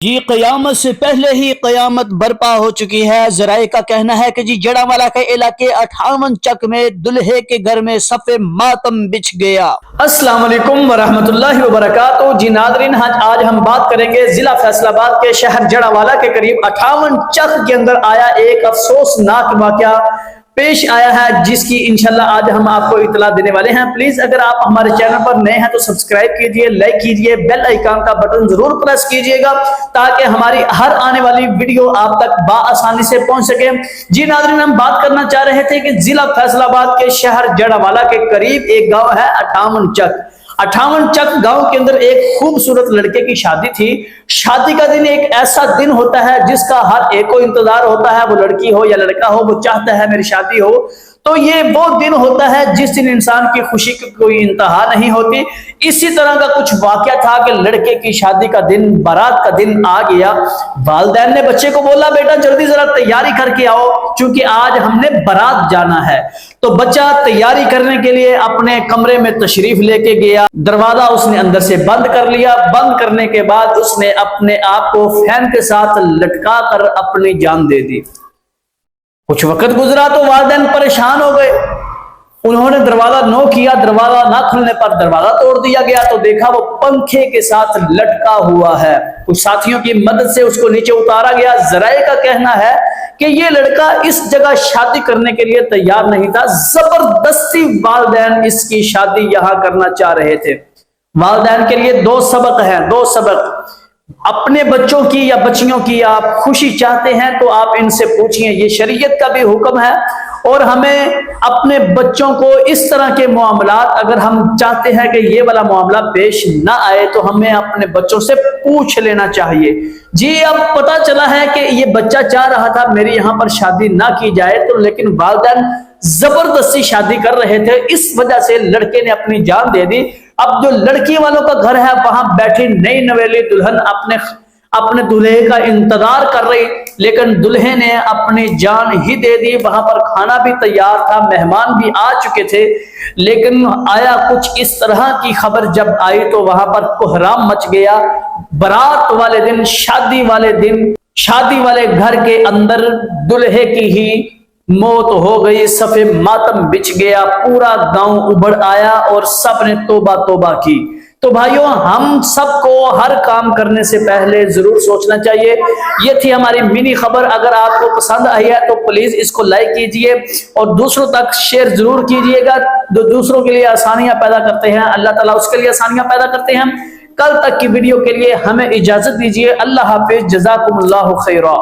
جی قیامت سے پہلے ہی قیامت برپا ہو چکی ہے۔ ذرائع کا کہنا ہے کہ جی جڑاوالا کے علاقے 58 چک میں دلہے کے گھر میں صف ماتم بچھ گیا۔ السلام علیکم ورحمۃ اللہ وبرکاتہ۔ جی ناظرین، آج ہم بات کریں گے ضلع فیصل آباد کے شہر جڑاوالا کے قریب 58 چک کے اندر آیا ایک افسوسناک واقعہ پیش آیا ہے، جس کی انشاءاللہ آج ہم آپ کو اطلاع دینے والے ہیں۔ پلیز اگر آپ ہمارے چینل پر نئے ہیں تو سبسکرائب کیجئے، لائک کیجئے، بیل آئیکن کا بٹن ضرور پریس کیجئے گا تاکہ ہماری ہر آنے والی ویڈیو آپ تک بآسانی سے پہنچ سکے۔ جی ناظرین، ہم بات کرنا چاہ رہے تھے کہ ضلع فیصل آباد کے شہر جڑاوالا کے قریب ایک گاؤں ہے 58 چک۔ 58 چک گاؤں کے اندر ایک خوبصورت لڑکے کی شادی تھی۔ شادی کا دن ایک ایسا دن ہوتا ہے جس کا ہر ایک کو انتظار ہوتا ہے، وہ لڑکی ہو یا لڑکا ہو، وہ چاہتا ہے میری شادی ہو۔ تو یہ وہ دن ہوتا ہے جس دن انسان کی خوشی کی کوئی انتہا نہیں ہوتی۔ اسی طرح کا کچھ واقعہ تھا کہ لڑکے کی شادی کا دن، بارات کا دن آ گیا۔ والدین نے بچے کو بولا بیٹا جلدی ذرا تیاری کر کے آؤ کیونکہ آج ہم نے بارات جانا ہے۔ تو بچہ تیاری کرنے کے لیے اپنے کمرے میں تشریف لے کے گیا۔ دروازہ اس نے اندر سے بند کر لیا۔ بند کرنے کے بعد اس نے اپنے آپ کو فین کے ساتھ لٹکا کر اپنی جان دے دی۔ کچھ وقت گزرا تو والدین پریشان ہو گئے۔ انہوں نے دروازہ نو کیا، دروازہ نہ کھلنے پر دروازہ توڑ دیا گیا تو دیکھا وہ پنکھے کے ساتھ لٹکا ہوا ہے۔ کچھ ساتھیوں کی مدد سے اس کو نیچے اتارا گیا۔ ذرائع کا کہنا ہے کہ یہ لڑکا اس جگہ شادی کرنے کے لیے تیار نہیں تھا، زبردستی والدین اس کی شادی یہاں کرنا چاہ رہے تھے۔ والدین کے لیے دو سبق ہیں، دو سبق۔ اپنے بچوں کی یا بچیوں کی آپ خوشی چاہتے ہیں تو آپ ان سے پوچھیں، یہ شریعت کا بھی حکم ہے، اور ہمیں اپنے بچوں کو اس طرح کے معاملات، اگر ہم چاہتے ہیں کہ یہ والا معاملہ پیش نہ آئے تو ہمیں اپنے بچوں سے پوچھ لینا چاہیے۔ جی اب پتا چلا ہے کہ یہ بچہ چاہ رہا تھا میری یہاں پر شادی نہ کی جائے، تو لیکن والدین زبردستی شادی کر رہے تھے، اس وجہ سے لڑکے نے اپنی جان دے دی۔ اب جو لڑکی والوں کا گھر ہے وہاں بیٹھی نئی نویلی دلہن اپنے دلہے کا انتظار کر رہی، لیکن دلہے نے اپنی جان ہی دے دی۔ وہاں پر کھانا بھی تیار تھا، مہمان بھی آ چکے تھے، لیکن آیا کچھ اس طرح کی خبر جب آئی تو وہاں پر کوہرام مچ گیا۔ بارات والے دن، شادی والے دن، شادی والے گھر کے اندر دلہے کی ہی موت ہو گئی، صف ماتم بچھ گیا، پورا گاؤں ابھر آیا اور سب نے توبہ توبہ کی۔ تو بھائیوں، ہم سب کو ہر کام کرنے سے پہلے ضرور سوچنا چاہیے۔ یہ تھی ہماری منی خبر۔ اگر آپ کو پسند آئی ہے تو پلیز اس کو لائک کیجئے اور دوسروں تک شیئر ضرور کیجئے گا۔ جو دوسروں کے لیے آسانیاں پیدا کرتے ہیں اللہ تعالیٰ اس کے لیے آسانیاں پیدا کرتے ہیں۔ کل تک کی ویڈیو کے لیے ہمیں اجازت دیجئے۔ اللہ حافظ، جزاکم اللہ خیرا۔